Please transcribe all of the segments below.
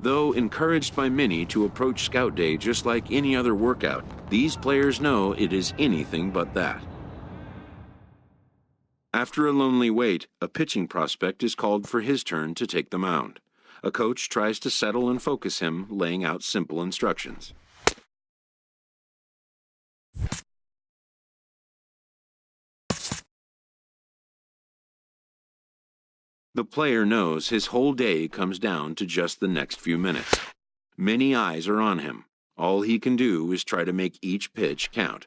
Though encouraged by many to approach Scout Day just like any other workout, these players know it is anything but that. After a lonely wait, a pitching prospect is called for his turn to take the mound. A coach tries to settle and focus him, laying out simple instructions. The player knows his whole day comes down to just the next few minutes. Many eyes are on him. All he can do is try to make each pitch count.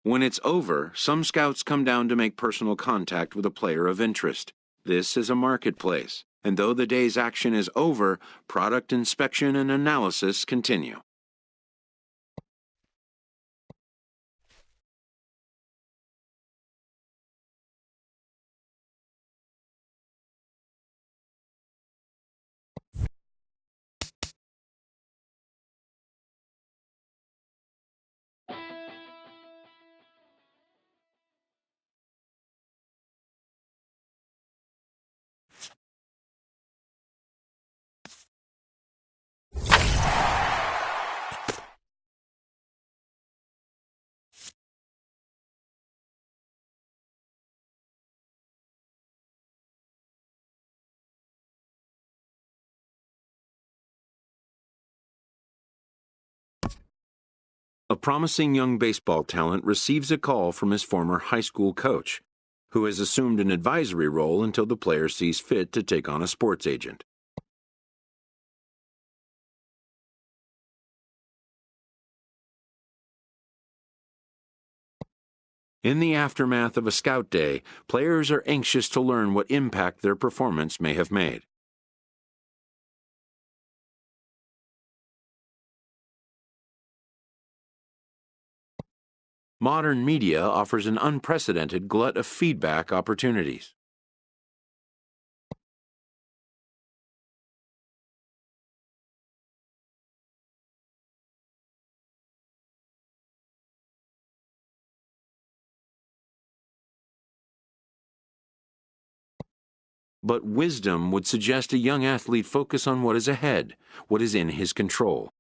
When it's over, some scouts come down to make personal contact with a player of interest. This is a marketplace, and though the day's action is over, product inspection and analysis continue. A promising young baseball talent receives a call from his former high school coach, who has assumed an advisory role until the player sees fit to take on a sports agent. In the aftermath of a scout day, players are anxious to learn what impact their performance may have made. Modern media offers an unprecedented glut of feedback opportunities. But wisdom would suggest a young athlete focus on what is ahead, what is in his control.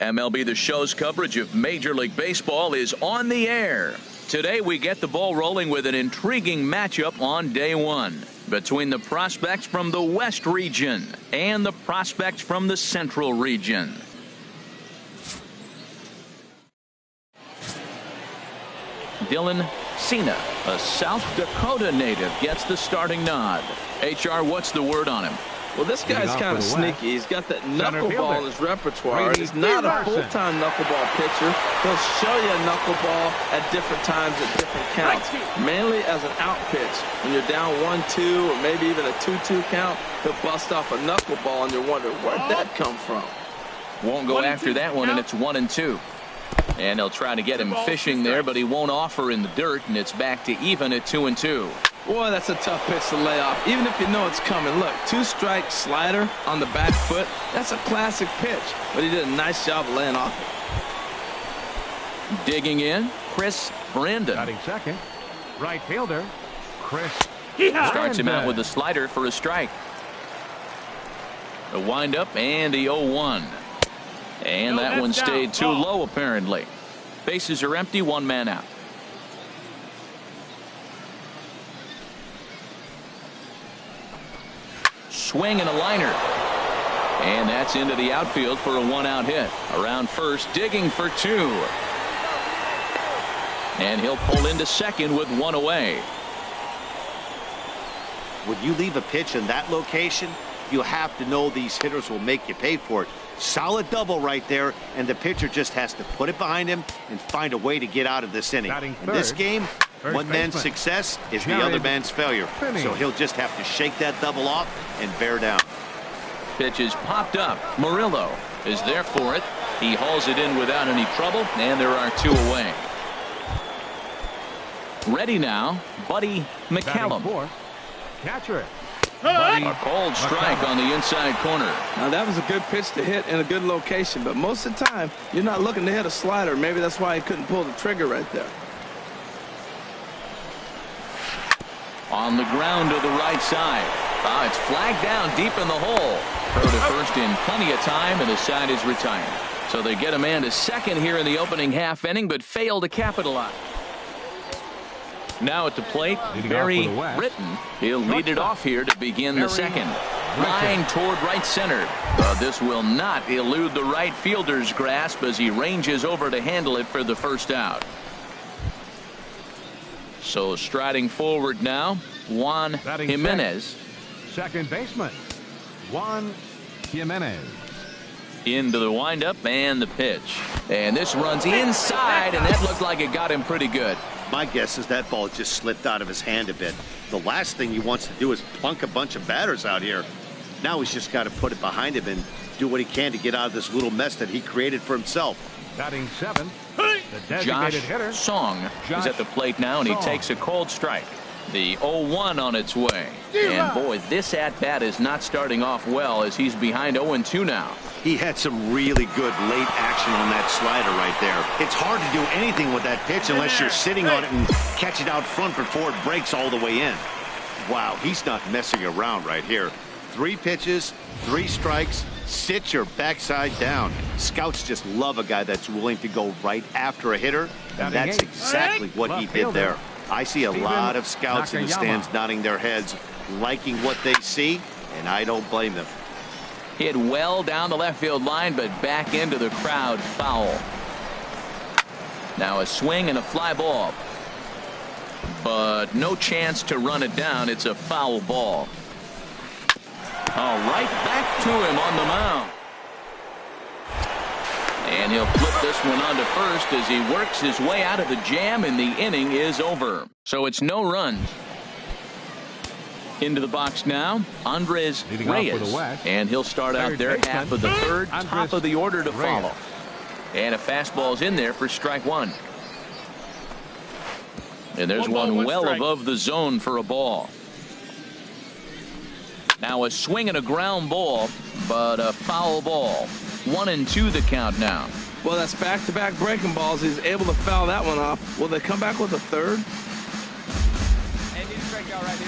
MLB The Show's coverage of Major League Baseball is on the air. Today we get the ball rolling with an intriguing matchup on day one between the prospects from the West region and the prospects from the Central region. Dylan Cena, a South Dakota native, gets the starting nod. HR, what's the word on him? Well, this guy's kind of sneaky. He's got that knuckleball in his repertoire. He's not a full-time knuckleball pitcher. He'll show you a knuckleball at different times at different counts, mainly as an out pitch. When you're down 1-2 or maybe even a 2-2 count, he'll bust off a knuckleball and you're wondering, where'd that come from? Won't go after that one, and it's 1-2. And they'll try to get him fishing there, but he won't offer in the dirt, and it's back to even at 2-2. Boy, that's a tough pitch to lay off, even if you know it's coming. Look, 2-strike slider on the back foot. That's a classic pitch, but he did a nice job of laying off it. Digging in, Chris Brandon. Batting second, right fielder, Chris. Starts him out with a slider for a strike. A windup and the 0-1. And that one stayed too low, apparently. Bases are empty, one man out. Swing and a liner. And that's into the outfield for a one-out hit. Around first, digging for two. And he'll pull into second with one away. When you leave a pitch in that location, you have to know these hitters will make you pay for it. Solid double right there, and the pitcher just has to put it behind him and find a way to get out of this inning. In this game, one man's success is the other man's failure. So he'll just have to shake that double off and bear down. Pitch is popped up. Murillo is there for it. He hauls it in without any trouble, and there are two away. Ready now, Buddy McCallum. Catcher. A cold strike on the inside corner. Now, that was a good pitch to hit in a good location, but most of the time, you're not looking to hit a slider. Maybe that's why he couldn't pull the trigger right there. On the ground to the right side. It's flagged down deep in the hole. Throw to first in plenty of time, and the side is retired. So they get a man to second here in the opening half inning, but fail to capitalize. Now at the plate, Barry Britton. He'll lead it off here to begin the second. Line toward right center. This will not elude the right fielder's grasp as he ranges over to handle it for the first out. So striding forward now, Juan Jimenez. Second baseman, Juan Jimenez. Into the windup and the pitch. And this runs inside, and that looked like it got him pretty good. My guess is that ball just slipped out of his hand a bit. The last thing he wants to do is plunk a bunch of batters out here. Now he's just got to put it behind him and do what he can to get out of this little mess that he created for himself. Batting seven, the designated hitter. Song is at the plate now, and he takes a cold strike. The 0-1 on its way. And boy, this at-bat is not starting off well as he's behind 0-2 now. He had some really good late action on that slider right there. It's hard to do anything with that pitch unless you're sitting on it and catch it out front before it breaks all the way in. Wow, he's not messing around right here. 3 pitches, 3 strikes, sit your backside down. Scouts just love a guy that's willing to go right after a hitter, and that's exactly what he did there. I see a lot of scouts in the stands nodding their heads, liking what they see, and I don't blame them. Hit well down the left field line, but back into the crowd, foul. Now a swing and a fly ball. But no chance to run it down. It's a foul ball. Right back to him on the mound. And he'll flip this one onto first as he works his way out of the jam, and the inning is over. So it's no runs. Into the box now, Andres Reyes. And he'll start out there half of the third, top of the order to follow. And a fastball's in there for strike one. And there's one well above the zone for a ball. Now a swing and a ground ball, but a foul ball. 1-2 the count now. Well, that's back-to-back breaking balls. He's able to foul that one off. Will they come back with a third? Hey, need to strike out right here.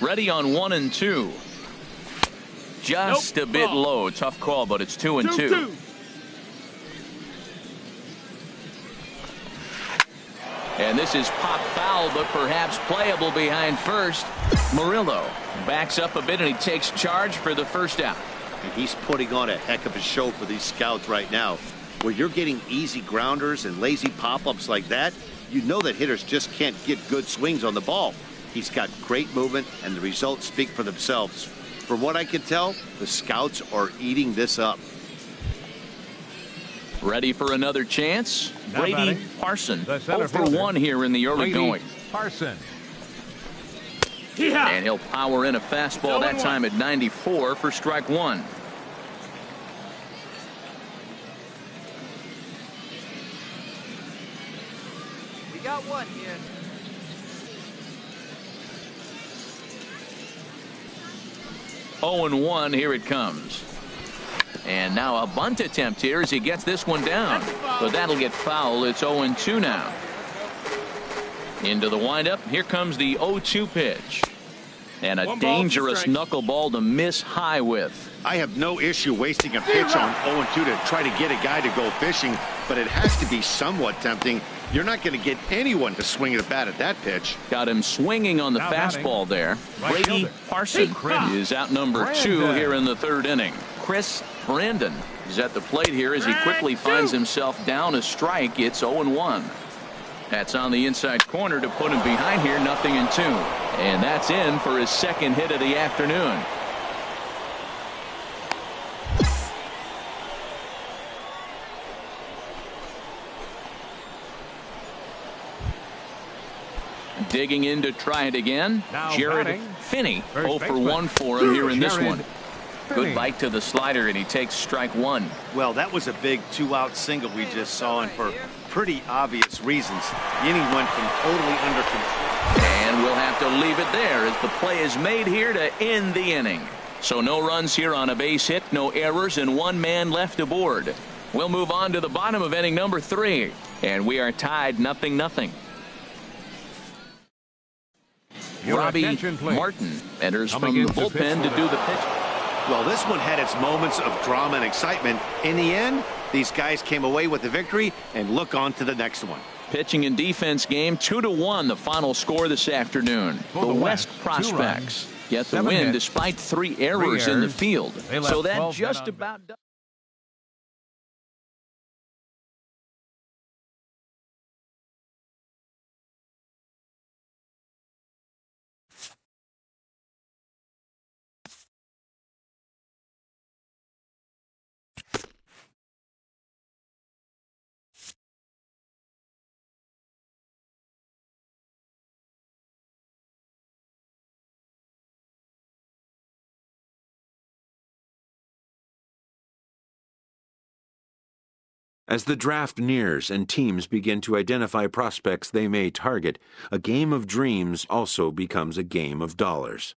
Ready on 1 and 2. Just a bit low. Tough call, but it's 2 and 2. And this is pop foul, but perhaps playable behind first. Murillo backs up a bit, and he takes charge for the first out. And he's putting on a heck of a show for these scouts right now. Where you're getting easy grounders and lazy pop-ups like that, you know that hitters just can't get good swings on the ball. He's got great movement, and the results speak for themselves. From what I can tell, the scouts are eating this up. Ready for another chance? Now Brady batting, Parson. the 0 center for fielder, 1 here in the early Brady going. Parson. And he'll power in a fastball that time at 94 for strike 1. We got one here. Oh and 1, here it comes. And now a bunt attempt here as he gets this one down. But that'll get foul. It's 0 and 2 now. Into the windup. Here comes the 0-2 pitch. And a dangerous knuckleball to miss high with. I have no issue wasting a pitch on 0-2 to try to get a guy to go fishing, but it has to be somewhat tempting. You're not going to get anyone to swing at a bat at that pitch. Got him swinging on the Now fastball there. Right Brady fielder. Parson Chris is out number 2 Brandon. here in the 3rd inning. Chris Brandon is at the plate here as he quickly finds himself down a strike. It's 0-1. That's on the inside corner to put him behind here, 0-2. And that's in for his 2nd hit of the afternoon. Digging in to try it again. Now Jared batting, Finney. first 0 for baseman. 1 for him here in this Jared one. Finney. Good bite to the slider, and he takes strike 1. Well, that was a big 2-out single we just saw, and for pretty obvious reasons. The inning went from totally under control. And we'll have to leave it there as the play is made here to end the inning. So no runs here on a base hit, no errors, and 1 man left aboard. We'll move on to the bottom of inning number 3, and we are tied 0-0. Your Robbie attention, please. Martin enters Coming from the in to pitch bullpen for to the- do the pitch. Well, this one had its moments of drama and excitement. In the end, these guys came away with the victory, and look on to the next one. Pitching and defense game, 2-1 the final score this afternoon. For The the West West, 2 Prospects get the 7 win hits, despite 3 errors in the errors. field. They left So that 12 men just on base. about does. As the draft nears and teams begin to identify prospects they may target, a game of dreams also becomes a game of dollars.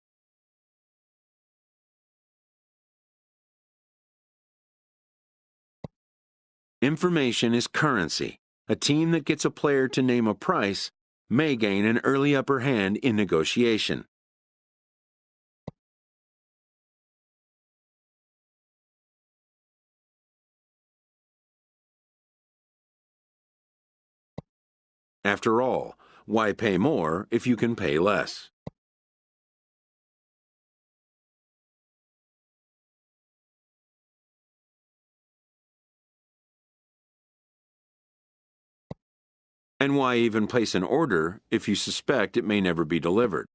Information is currency. A team that gets a player to name a price may gain an early upper hand in negotiation. After all, why pay more if you can pay less? And why even place an order if you suspect it may never be delivered?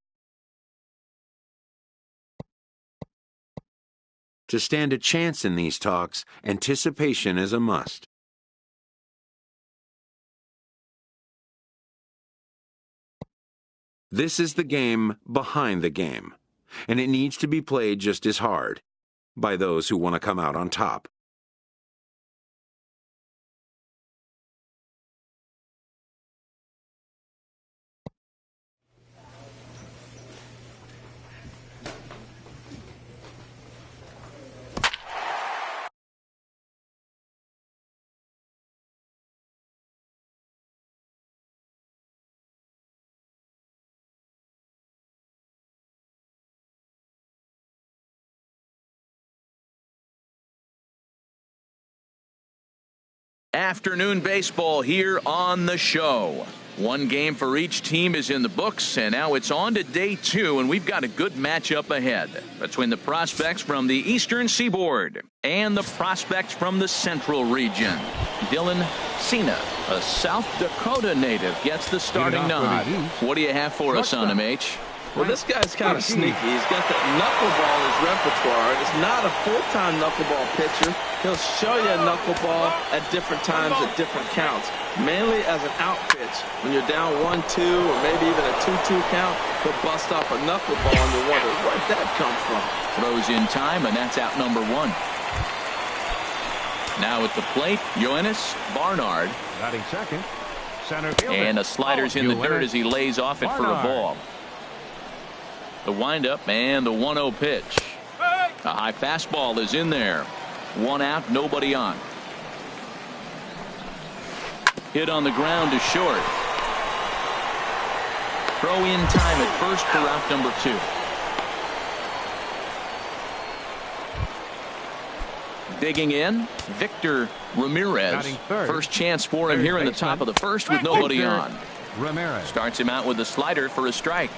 To stand a chance in these talks, anticipation is a must. This is the game behind the game, and it needs to be played just as hard by those who want to come out on top. Afternoon baseball here on the show. One game for each team is in the books, and now it's on to day 2, and we've got a good matchup ahead between the prospects from the Eastern Seaboard and the prospects from the Central region. Dylan Cena, a South Dakota native, gets the starting nod. What do you have for us on him, H? Well, this guy's kind of sneaky. He's got that knuckleball in his repertoire. It's not a full-time knuckleball pitcher. He'll show you a knuckleball at different times at different counts, mainly as an out pitch. When you're down 1-2 or maybe even a 2-2 count, he'll bust off a knuckleball and you wonder, where'd that come from? Throws in time, and that's out number 1. Now at the plate, Yoenis Barnard. Batting second, center fielder. And a slider's in the dirt as he lays off it for a ball. The windup and the 1-0 pitch. A high fastball is in there. 1 out, nobody on. Hit on the ground to short. Throw in time at first for out number 2. Digging in, Victor Ramirez. First chance for him here in the top of the first with nobody on. Ramirez starts him out with a slider for a strike.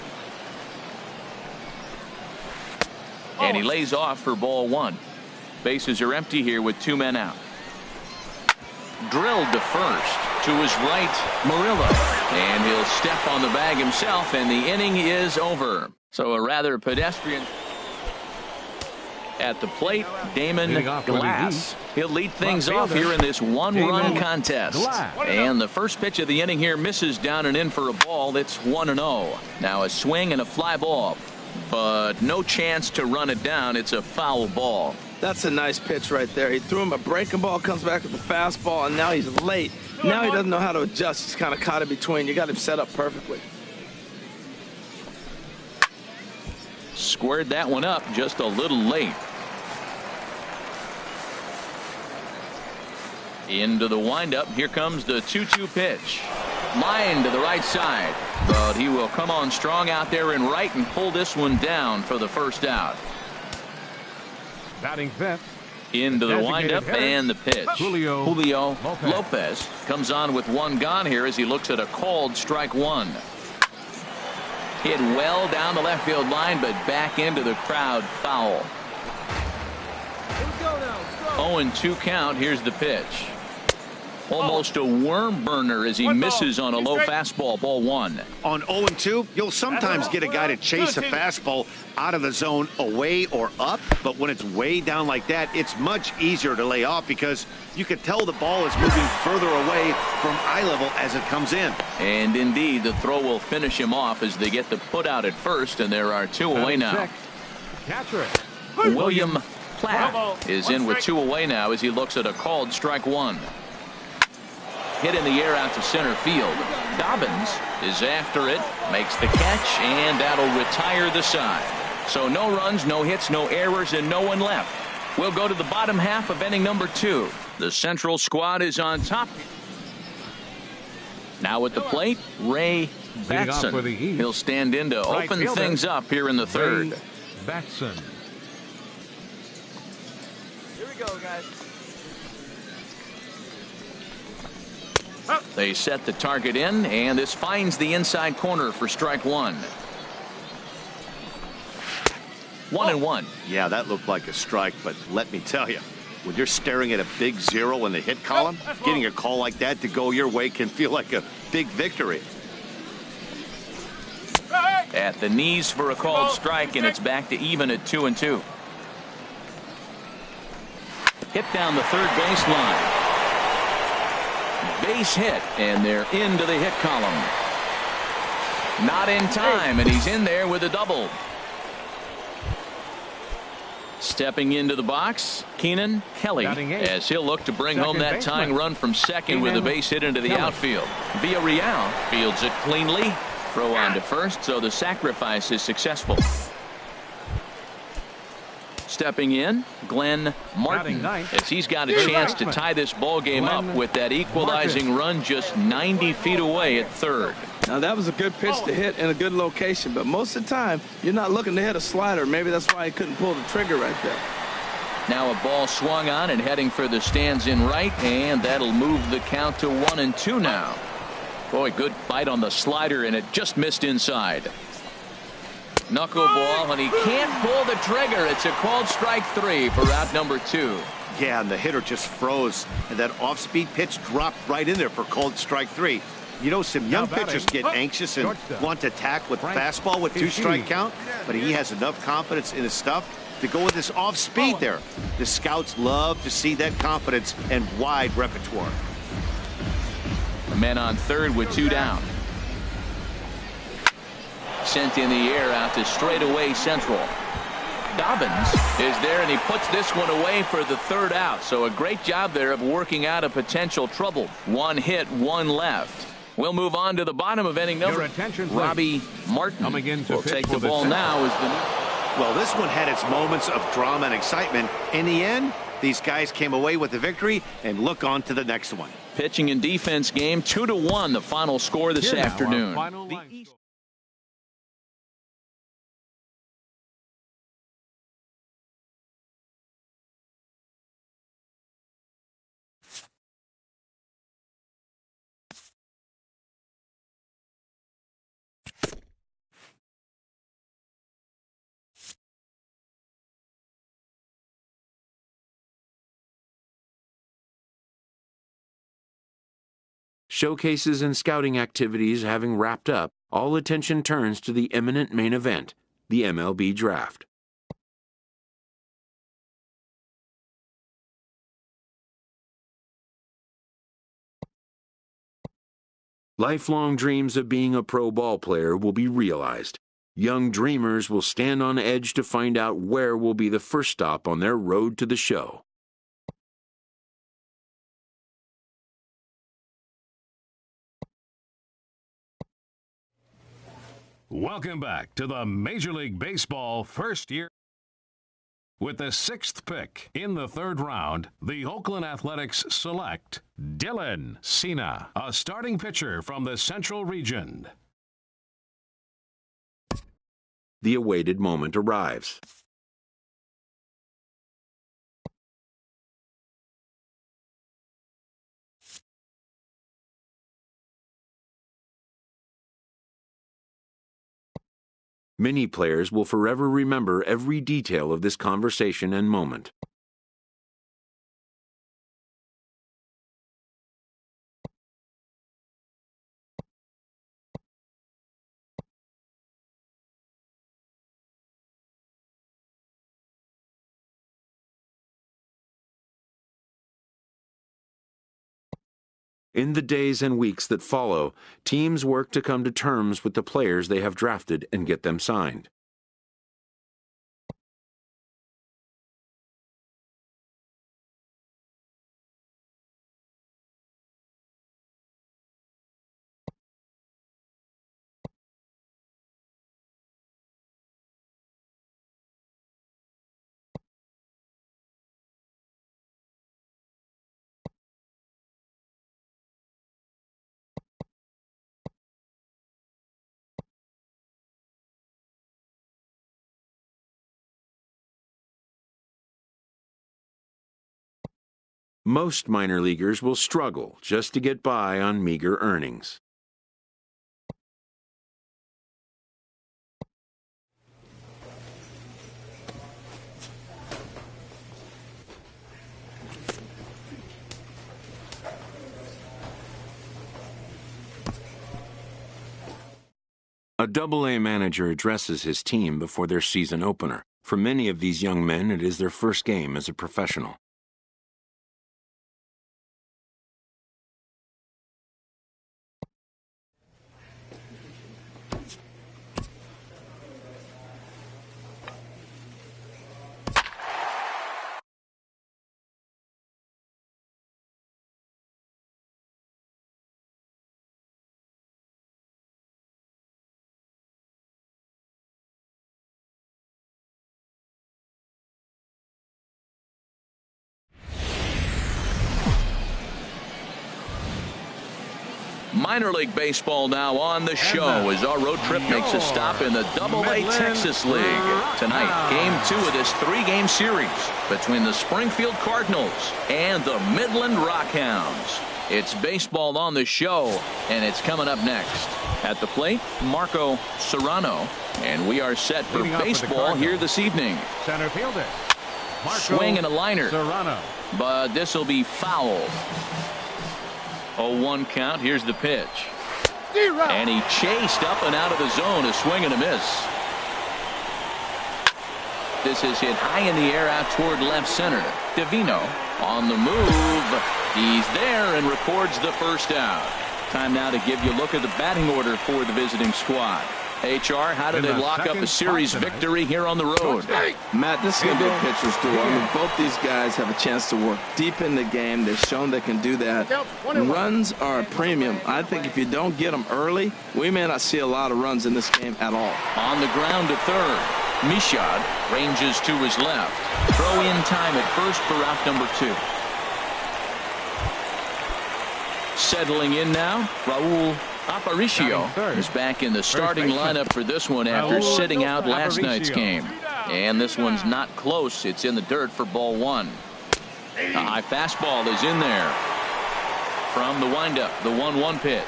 And he lays off for ball 1. Bases are empty here with 2 men out. Drilled to first. To his right, Murillo. And he'll step on the bag himself, and the inning is over. So a rather pedestrian. At the plate, Damon Glass. He'll lead things off here in this 1-run contest. And the first pitch of the inning here misses down and in for a ball. It's 1-0. Now a swing and a fly ball. But no chance to run it down. It's a foul ball. That's a nice pitch right there. He threw him a breaking ball, comes back with the fastball, and now he's late. Now he doesn't know how to adjust. He's kind of caught in between. You got him set up perfectly. Squared that one up just a little late. Into the windup. Here comes the 2-2 pitch. Line to the right side. But he will come on strong out there in right and pull this one down for the first out. Batting fifth. Into the windup and the pitch. Julio Lopez comes on with 1 gone here as he looks at a called strike 1. Hit well down the left field line, but back into the crowd, foul. 0-2 count. Here's the pitch. Almost a worm burner as he misses on a low fastball, ball 1. On 0-2, you'll sometimes get a guy to chase a fastball out of the zone away or up, but when it's way down like that, it's much easier to lay off because you can tell the ball is moving further away from eye level as it comes in. And indeed, the throw will finish him off as they get the put out at first, and there are 2 away now. Catcher. William Platt is in with 2 away now as he looks at a called strike 1. Hit in the air out to center field. Dobbins is after it, makes the catch, and that'll retire the side. So no runs, no hits, no errors, and no one left. We'll go to the bottom half of inning number 2. The Central squad is on top. Now at the plate, Ray Batson. He'll stand in to open things up here in the 3rd. Batson. Here we go, guys. They set the target in, and this finds the inside corner for strike 1. 1-1. Yeah, that looked like a strike, but let me tell you, when you're staring at a big 0 in the hit column, getting a call like that to go your way can feel like a big victory. At the knees for a called strike, and it's back to even at 2-2. Hit down the third baseline. Base hit, and they're into the hit column. Not in time, and he's in there with a double. Stepping into the box, Keenan Kelly, as he'll look to bring home that tying run from second with a base hit into the outfield. Villarreal fields it cleanly. Throw on to first, so the sacrifice is successful. Stepping in, Glenn Martin, as he's got a chance to tie this ball game up with that equalizing run just 90 feet away at third. Now that was a good pitch to hit in a good location, but most of the time you're not looking to hit a slider. Maybe that's why he couldn't pull the trigger right there. Now a ball swung on and heading for the stands in right, and that'll move the count to 1-2 now. Boy, good bite on the slider, and it just missed inside. Knuckleball, and he can't pull the trigger. It's a called strike 3 for out number 2. Yeah, and the hitter just froze, and that off-speed pitch dropped right in there for called strike 3. You know, some young pitchers get anxious and want to attack with fastball with 2-strike count, but he has enough confidence in his stuff to go with this off-speed there. The scouts love to see that confidence and wide repertoire. Men on third with 2 down. Sent in the air out to straightaway central. Dobbins is there, and he puts this one away for the 3rd out. So a great job there of working out a potential trouble. 1 hit, 1 left. We'll move on to the bottom of inning number. Robbie Martin will take the ball now as the. Well, this one had its moments of drama and excitement. In the end, these guys came away with the victory and look on to the next one. Pitching and defense game, 2-1, the final score this afternoon. Showcases and scouting activities having wrapped up, all attention turns to the imminent main event, the MLB Draft. Lifelong dreams of being a pro ball player will be realized. Young dreamers will stand on edge to find out where will be the first stop on their road to the show. Welcome back to the Major League Baseball first year. With the 6th pick in the 3rd round, the Oakland Athletics select Dylan6834, a starting pitcher from the Central Region. The awaited moment arrives. Many players will forever remember every detail of this conversation and moment. In the days and weeks that follow, teams work to come to terms with the players they have drafted and get them signed. Most minor leaguers will struggle just to get by on meager earnings. A Double-A manager addresses his team before their season opener. For many of these young men, it is their first game as a professional. minor league baseball now on the show as our road trip makes a stop in the Double-A Texas League. Tonight, Game 2 of this 3-game series between the Springfield Cardinals and the Midland Rockhounds. It's baseball on the show, and it's coming up next. At the plate, Marco Serrano, and we are set for baseball here this evening. Center fielder. Swing and a liner. Serrano. But this will be foul. 0-1 count. Here's the pitch. And he chased up and out of the zone. A swing and a miss. This is hit high in the air out toward left center. Divino on the move. He's there and records the first out. Time now to give you a look at the batting order for the visiting squad. HR, how do they lock up a series victory here on the road? Matt, this is going to be a pitcher's duel. I mean, both these guys have a chance to work deep in the game. They've shown they can do that. Runs are a premium. I think if you don't get them early, we may not see a lot of runs in this game at all. On the ground to third. Michaud ranges to his left. Throw in time at first for out number 2. Settling in now, Raul Aparicio is back in the starting lineup for this one after sitting out last night's game. And this one's not close. It's in the dirt for ball 1. A high fastball is in there. From the windup, the 1-1 pitch.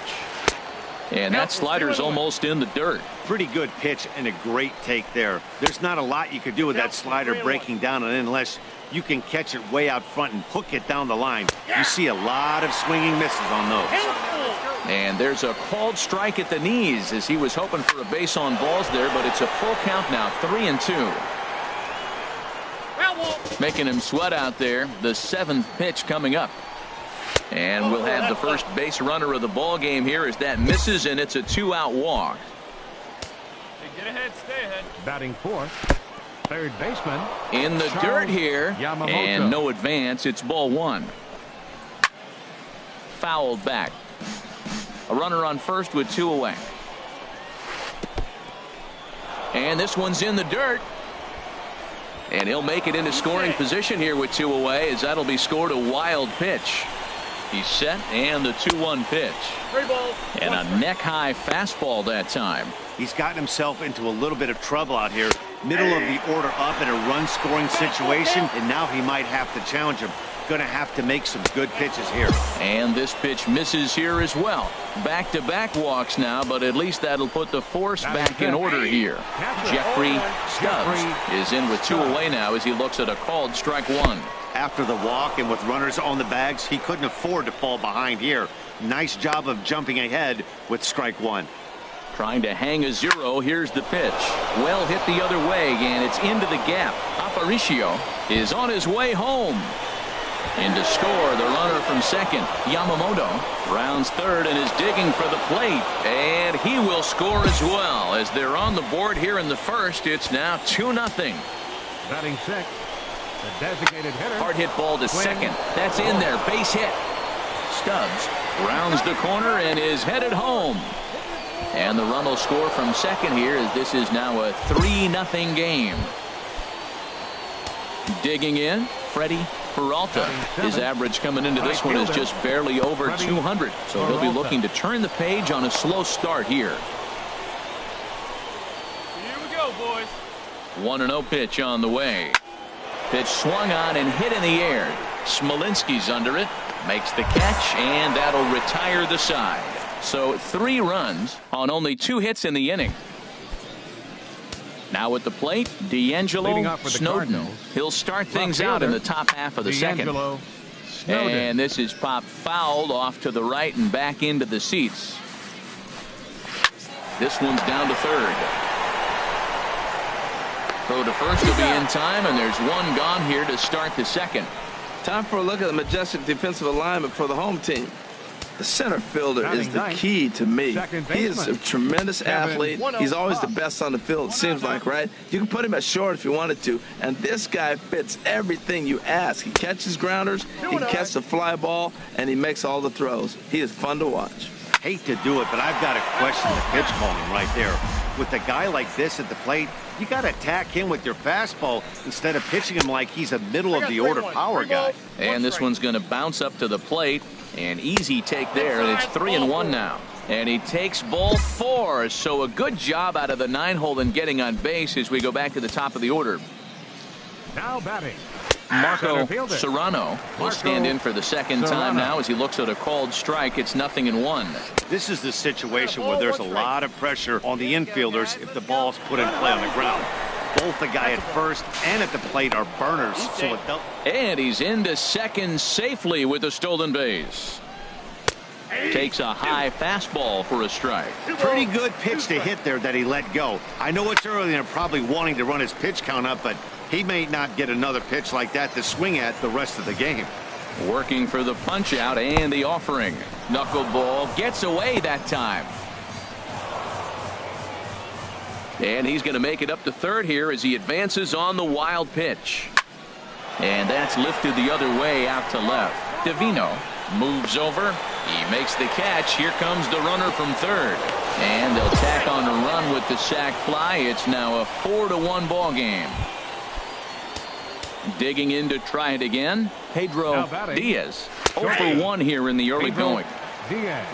And that slider's almost in the dirt. Pretty good pitch and a great take there. There's not a lot you could do with that slider breaking down and in unless you can catch it way out front and hook it down the line. You see a lot of swinging misses on those. And there's a called strike at the knees as he was hoping for a base on balls there, but it's a full count now, 3-2. Making him sweat out there. The 7th pitch coming up. And we'll have the first base runner of the ball game here as that misses, and it's a 2-out walk. Get ahead, stay ahead. Batting fourth, third baseman. In the dirt here, Yamamoto. And no advance. It's ball 1. Fouled back. A runner on first with 2 away. And this one's in the dirt. And he'll make it into scoring position here with 2 away as that'll be scored a wild pitch. He's set and the 2-1 pitch. And a neck-high fastball that time. He's gotten himself into a little bit of trouble out here. Middle of the order up in a run-scoring situation, and now he might have to challenge him. Going to have to make some good pitches here. And this pitch misses here as well. Back-to-back walks now, but at least that'll put the force back in order here. Jeffrey Stubbs is in with 2 away now as he looks at a called strike 1. After the walk and with runners on the bags, he couldn't afford to fall behind here. Nice job of jumping ahead with strike 1. Trying to hang a 0. Here's the pitch. Well hit the other way, and it's into the gap. Aparicio is on his way home. In to score, the runner from second, Yamamoto, rounds third and is digging for the plate. And he will score as well. As they're on the board here in the first, it's now 2-0. Batting sixth, the designated hitter. Hard hit ball to second. That's in there. Base hit. Stubbs rounds the corner and is headed home. And the run will score from second here as this is now a 3-0 game. Digging in, Freddie Peralta. His average coming into this one is just barely over 200. So he'll be looking to turn the page on a slow start here. Here we go, boys. 1-0 pitch on the way. Pitch swung on and hit in the air. Smolinski's under it. Makes the catch, and that'll retire the side. So 3 runs on only 2 hits in the inning. Now at the plate, D'Angelo Snowden. He'll start things out in the top half of the second. And this is popped fouled off to the right and back into the seats. This one's down to third. Throw to first will be in time, and there's 1 gone here to start the second. Time for a look at the majestic defensive alignment for the home team. The center fielder is the key to me. He is a tremendous athlete. He's always the best on the field, it seems like, right? You can put him at short if you wanted to, and this guy fits everything you ask. He catches grounders, he can catch the fly ball, and he makes all the throws. He is fun to watch. Hate to do it, but I've got to question the pitch calling right there. With a guy like this at the plate, you got to attack him with your fastball instead of pitching him like he's a middle-of-the-order power guy. And this one's going to bounce up to the plate. An easy take there, and it's 3-1 now. And he takes ball 4. So a good job out of the 9-hole in getting on base as we go back to the top of the order. Now batting, Marco Serrano will stand in for the second time now as he looks at a called strike. It's 0-1. This is the situation where there's a lot of pressure on the infielders if the ball's put in play on the ground. Both the guy at first and at the plate are burners. And he's into second safely with a stolen base. Takes a high fastball for a strike. Pretty good pitch to hit there that he let go. I know it's early and they're probably wanting to run his pitch count up, but he may not get another pitch like that to swing at the rest of the game. Working for the punch out and the offering. Knuckleball gets away that time. And he's going to make it up to third here as he advances on the wild pitch. And that's lifted the other way out to left. Divino moves over. He makes the catch. Here comes the runner from third. And they'll tack on a run with the sac fly. It's now a 4-1 ball game. Digging in to try it again. Pedro Diaz. 0 for 1 here in the early going.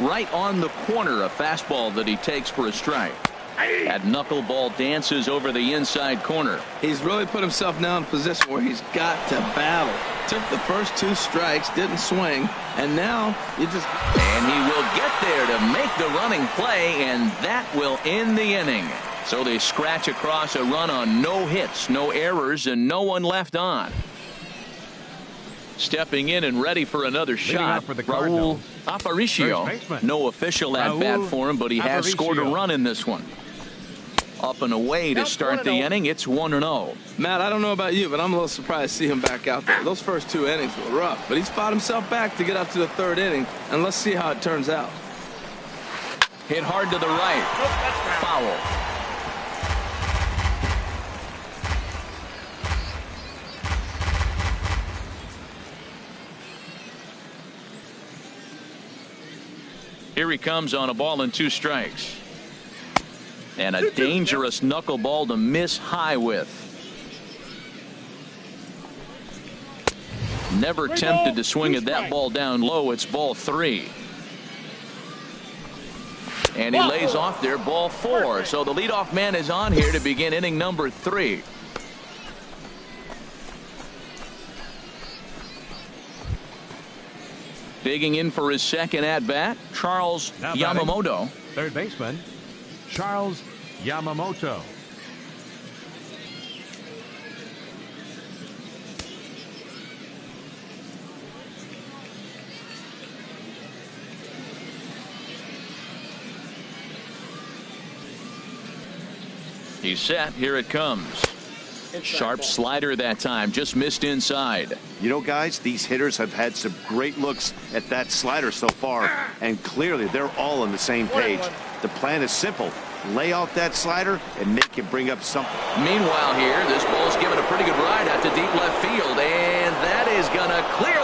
Right on the corner, a fastball that he takes for a strike. That knuckleball dances over the inside corner. He's really put himself now in a position where he's got to battle. Took the first 2 strikes, didn't swing, and now you just... And he will get there to make the running play, and that will end the inning. So they scratch across a run on no hits, no errors, and no one left on. Stepping in and ready for another shot, Raul Aparicio. No official at-bat for him, but he has scored a run in this one. Up and away to start the inning. It's 1-0. Matt, I don't know about you, but I'm a little surprised to see him back out there. Those first 2 innings were rough, but he's fought himself back to get up to the 3rd inning, and let's see how it turns out. Hit hard to the right. Foul. Here he comes on a ball and 2 strikes. And a dangerous knuckleball to miss high with. Never tempted to swing at that ball down low. It's ball 3. And he lays off there, ball 4. So the leadoff man is on here to begin inning number 3. Digging in for his second at-bat, Charles Yamamoto. Third baseman, Charles Yamamoto. He's set. Here it comes. Sharp slider that time, just missed inside. You know, guys, these hitters have had some great looks at that slider so far, and clearly they're all on the same page. The plan is simple. Lay out that slider and make it bring up something. Meanwhile here, this ball's given a pretty good ride out to deep left field, and that is going to clear